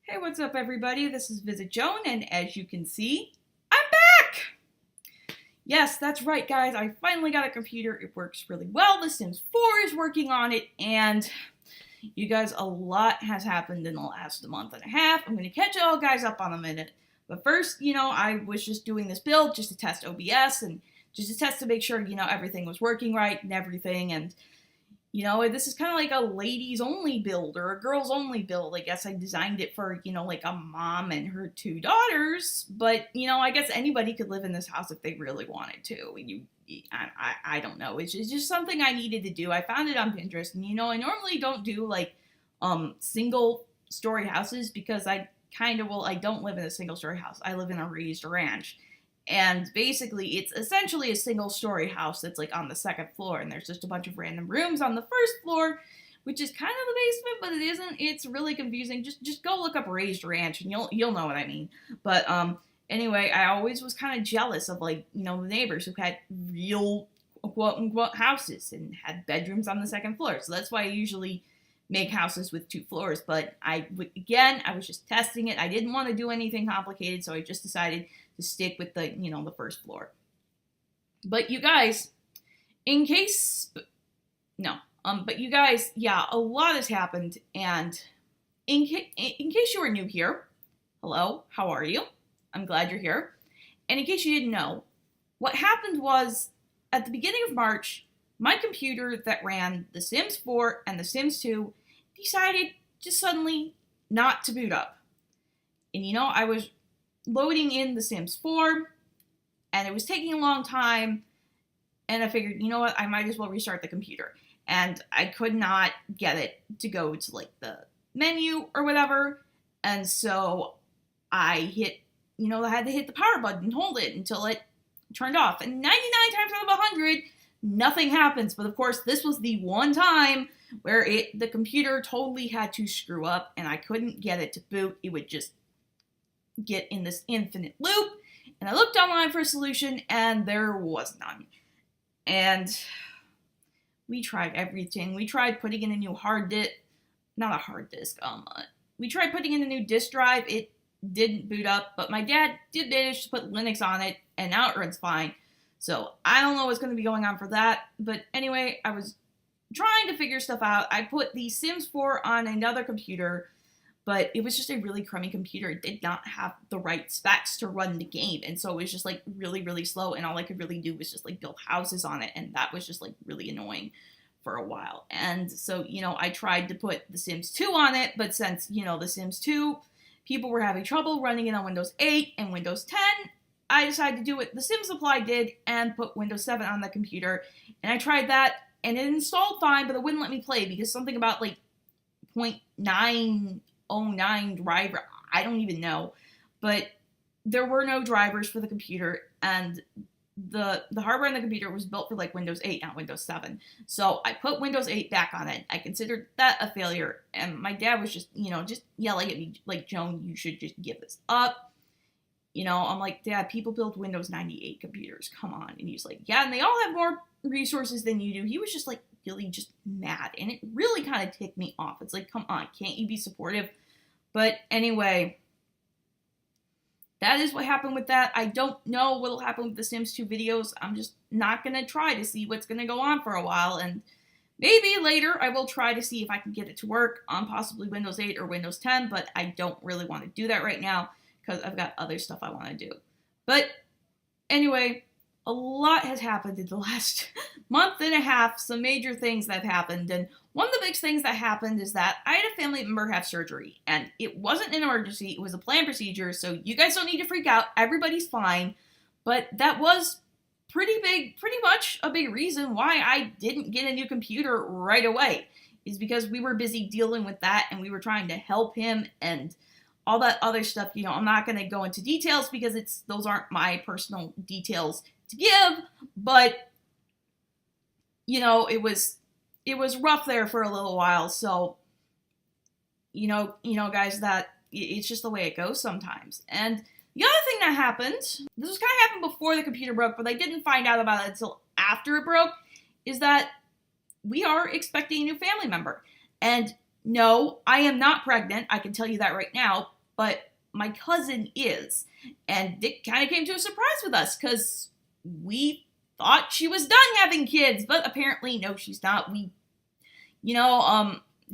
Hey, what's up, everybody? This is VisitJoan, and as you can see, I'm back! Yes, that's right, guys. I finally got a computer. It works really well. The Sims 4 is working on it, and you guys, a lot has happened in the last month and a half. I'm going to catch you all guys up on a minute. But first, I was just doing this build just to test OBS and just to test to make sure, everything was working right and everything, and this is kind of like a ladies only build or a girls only build. I guess I designed it for, like a mom and her two daughters. But, I guess anybody could live in this house if they really wanted to. I don't know. It's just something I needed to do. I found it on Pinterest. And, I normally don't do like single story houses because I don't live in a single story house. I live in a raised ranch. And basically, it's essentially a single-story house that's, like, on the second floor, and there's just a bunch of random rooms on the first floor, which is kind of the basement, but it isn't. It's really confusing. Just go look up raised ranch, and you'll know what I mean. But, anyway, I always was kind of jealous of, like, the neighbors who had real, quote-unquote, houses and had bedrooms on the second floor. So that's why I usually make houses with 2 floors. But I was just testing it. I didn't want to do anything complicated, so I just decided to stick with the first floor. But you guys, a lot has happened, and in case you are new here, hello, how are you? I'm glad you're here. And in case you didn't know, what happened was, at the beginning of March, my computer that ran The Sims 4 and The Sims 2 decided just suddenly not to boot up. And I was loading in The Sims 4, and it was taking a long time, and I figured, you know what, I might as well restart the computer. And I could not get it to go to, like, the menu or whatever, and so I had to hit the power button and hold it until it turned off. And 99 times out of 100, nothing happens. But, of course, this was the one time where the computer totally had to screw up, and I couldn't get it to boot. It would just get in this infinite loop, and I looked online for a solution, and there was none. And we tried everything. We tried putting in a new we tried putting in a new disk drive. It didn't boot up, but my dad did manage to put Linux on it, and now it runs fine. So I don't know what's going to be going on for that, but anyway, I was trying to figure stuff out. I put the Sims 4 on another computer, but it was just a really crummy computer. It did not have the right specs to run the game, and so it was just, like, really, really slow, and all I could really do was just, like, build houses on it, and that was just, like, really annoying for a while. And so, I tried to put The Sims 2 on it, but since, The Sims 2, people were having trouble running it on Windows 8 and Windows 10, I decided to do what The Sims Supply did and put Windows 7 on the computer, and I tried that, and it installed fine, but it wouldn't let me play because something about, like, 0.909 driver, I don't even know, but there were no drivers for the computer, and the hardware on the computer was built for, like, Windows 8, not Windows 7, so I put Windows 8 back on it. I considered that a failure, and my dad was just yelling at me, like, Joan, you should just give this up. I'm like, Dad, people build Windows 98 computers, come on, and he's like, yeah, and they all have more resources than you do. He was just, like, really just mad, and it really kind of ticked me off. It's like, come on, can't you be supportive? But anyway, that is what happened with that. I don't know what'll happen with the Sims 2 videos. I'm just not going to try to see what's going to go on for a while, and maybe later I will try to see if I can get it to work on possibly Windows 8 or Windows 10, but I don't really want to do that right now because I've got other stuff I want to do. But anyway, a lot has happened in the last month and a half, some major things that have happened, and one of the big things that happened is that I had a family member have surgery, and it wasn't an emergency, it was a planned procedure, so you guys don't need to freak out, everybody's fine, but that was pretty much a big reason why I didn't get a new computer right away, is because we were busy dealing with that, and we were trying to help him, and all that other stuff. I'm not going to go into details because those aren't my personal details to give, but it was rough there for a little while. So guys, that it's just the way it goes sometimes. And the other thing that happened, this was kind of happened before the computer broke, but I didn't find out about it until after it broke, is that we are expecting a new family member. And no, I am not pregnant. I can tell you that right now. but my cousin is. And it kind of came to a surprise with us because we thought she was done having kids, but apparently, no, she's not.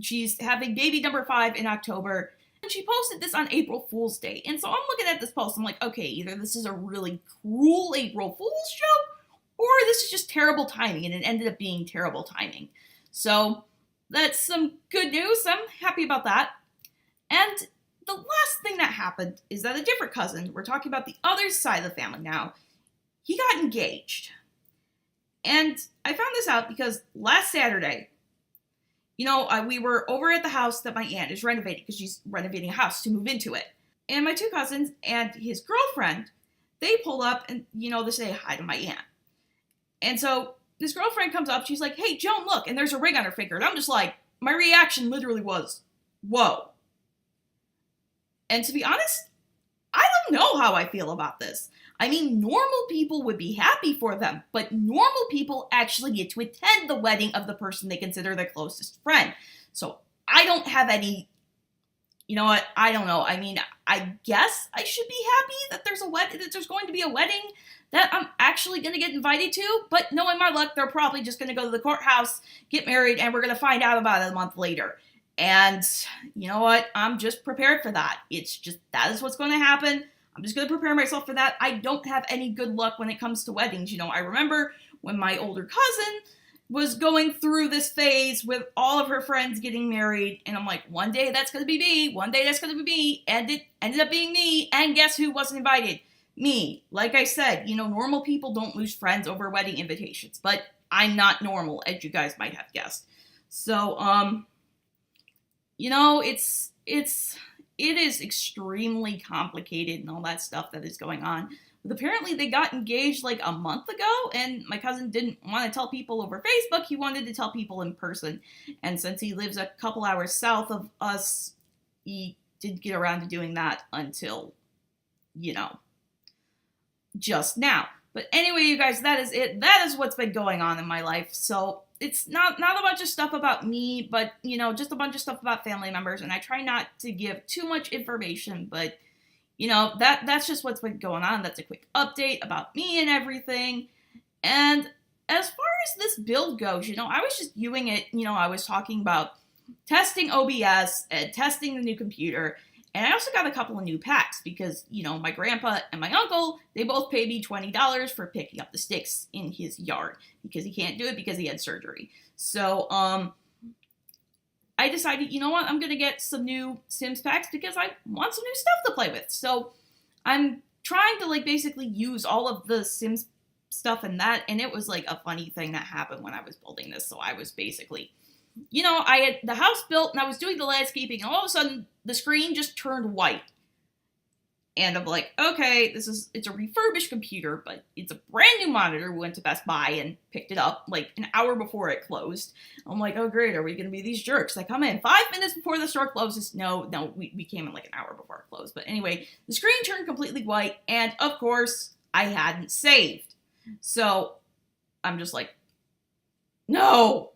She's having baby number 5 in October. And she posted this on April Fool's Day. And so I'm looking at this post. I'm like, okay, either this is a really cruel April Fool's joke, or this is just terrible timing. And it ended up being terrible timing. So that's some good news. I'm happy about that. And the last thing that happened is that a different cousin, we're talking about the other side of the family now, he got engaged. And I found this out because last Saturday, we were over at the house that my aunt is renovating because she's renovating a house to move into it. And my 2 cousins and his girlfriend, they pull up and, they say hi to my aunt. And so this girlfriend comes up, she's like, hey, Joan, look, and there's a ring on her finger. And I'm just like, my reaction literally was, whoa. And to be honest, I don't know how I feel about this. I mean, normal people would be happy for them, but normal people actually get to attend the wedding of the person they consider their closest friend. So I don't have any, I don't know. I mean, I guess I should be happy that there's going to be a wedding that I'm actually going to get invited to, but knowing my luck, they're probably just going to go to the courthouse, get married, and we're going to find out about it a month later. And you know what? I'm just prepared for that. That is what's going to happen. I'm just going to prepare myself for that. I don't have any good luck when it comes to weddings. I remember when my older cousin was going through this phase with all of her friends getting married, and I'm like, one day that's going to be me, one day that's going to be me, and it ended up being me, and guess who wasn't invited? Me. Like I said, normal people don't lose friends over wedding invitations, but I'm not normal, as you guys might have guessed. So, it is extremely complicated and all that stuff that is going on. But apparently they got engaged like a month ago, and my cousin didn't want to tell people over Facebook. He wanted to tell people in person. And since he lives a couple hours south of us, he didn't get around to doing that until, just now. But anyway, you guys, that is it. That is what's been going on in my life. So it's not a bunch of stuff about me, but, just a bunch of stuff about family members. And I try not to give too much information, but, that's just what's been going on. That's a quick update about me and everything. And as far as this build goes, I was just viewing it, I was talking about testing OBS and testing the new computer. And I also got a couple of new packs because, my grandpa and my uncle, they both paid me $20 for picking up the sticks in his yard because he can't do it because he had surgery. So, I decided, I'm going to get some new Sims packs because I want some new stuff to play with. So, I'm trying to, basically use all of the Sims stuff and that, and it was, a funny thing that happened when I was building this. So, I was basically... I had the house built and I was doing the landscaping and all of a sudden the screen just turned white. And I'm like, okay, it's a refurbished computer, but it's a brand new monitor. We went to Best Buy and picked it up an hour before it closed. I'm like, oh great, are we going to be these jerks that come in 5 minutes before the store closes? No, we came in an hour before it closed. But anyway, the screen turned completely white and of course I hadn't saved. So I'm just like, no.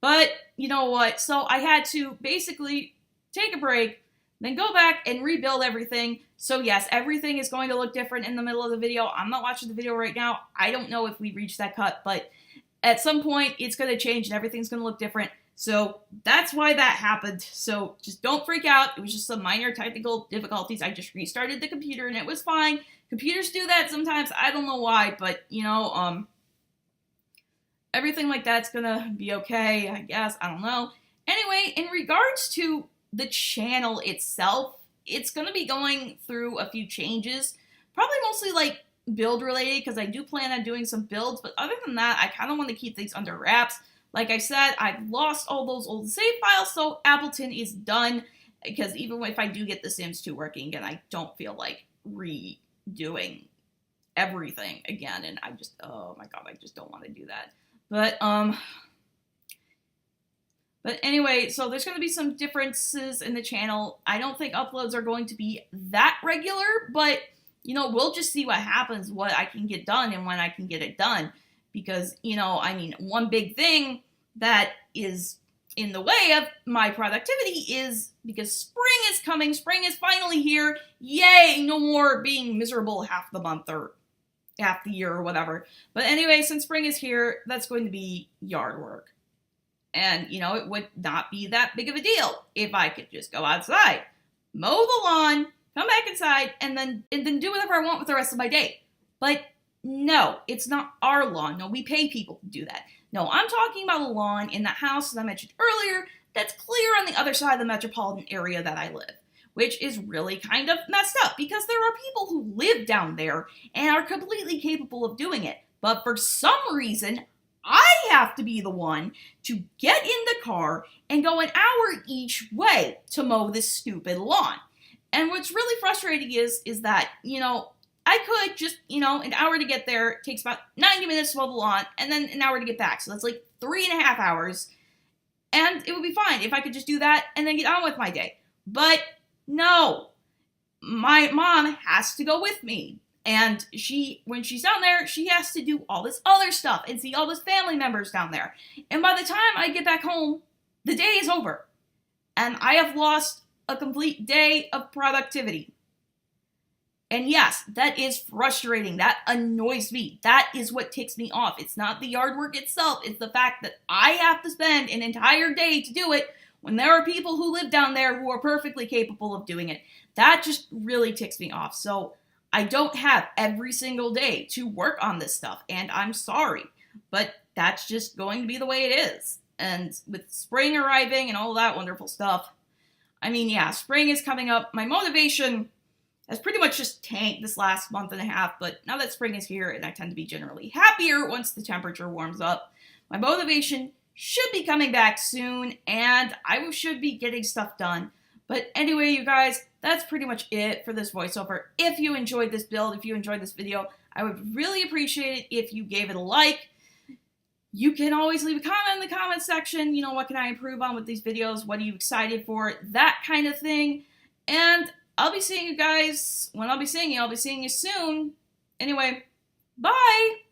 But, you know what, so I had to basically take a break, then go back and rebuild everything. So yes, everything is going to look different in the middle of the video. I'm not watching the video right now. I don't know if we reached that cut, but at some point it's going to change and everything's going to look different. So that's why that happened. So just don't freak out. It was just some minor technical difficulties. I just restarted the computer and it was fine. Computers do that sometimes. I don't know why, but, everything like that's gonna be okay, I guess. I don't know. Anyway, in regards to the channel itself, it's gonna be going through a few changes. Probably mostly build related because I do plan on doing some builds. But other than that, I kind of want to keep things under wraps. Like I said, I've lost all those old save files, so Appleton is done. Because even if I do get The Sims 2 working again, I don't feel like redoing everything again. And I just, oh my god, I just don't want to do that. But anyway, so there's going to be some differences in the channel. I don't think uploads are going to be that regular, but, we'll just see what happens, what I can get done and when I can get it done. Because, one big thing that is in the way of my productivity is because spring is coming, spring is finally here, yay, no more being miserable half the month or half the year or whatever. But anyway, since spring is here, that's going to be yard work. And, you know, it would not be that big of a deal if I could just go outside, mow the lawn, come back inside, and then do whatever I want with the rest of my day. But no, it's not our lawn. No, we pay people to do that. No, I'm talking about a lawn in the house, as I mentioned earlier, that's clear on the other side of the metropolitan area that I live, which is really kind of messed up because there are people who live down there and are completely capable of doing it. But for some reason, I have to be the one to get in the car and go an hour each way to mow this stupid lawn. And what's really frustrating is that, you know, I could just, you know, an hour to get there, it takes about 90 minutes to mow the lawn, and then an hour to get back. So that's like 3.5 hours. And it would be fine if I could just do that and then get on with my day. But no, my mom has to go with me. And when she's down there, she has to do all this other stuff and see all those family members down there. And by the time I get back home, the day is over. And I have lost a complete day of productivity. And yes, that is frustrating. That annoys me. That is what ticks me off. It's not the yard work itself. It's the fact that I have to spend an entire day to do it when there are people who live down there who are perfectly capable of doing it. That just really ticks me off. So I don't have every single day to work on this stuff, and I'm sorry, but that's just going to be the way it is. And with spring arriving and all that wonderful stuff, I mean, yeah, spring is coming up. My motivation has pretty much just tanked this last month and a half, but now that spring is here and I tend to be generally happier once the temperature warms up, my motivation should be coming back soon and I should be getting stuff done. But anyway, you guys, that's pretty much it for this voiceover. If you enjoyed this build, if you enjoyed this video, I would really appreciate it if you gave it a like. You can always leave a comment in the comment section. You know, what can I improve on with these videos? What are you excited for? That kind of thing. And I'll be seeing you guys when I'll be seeing you. I'll be seeing you soon. Anyway, bye!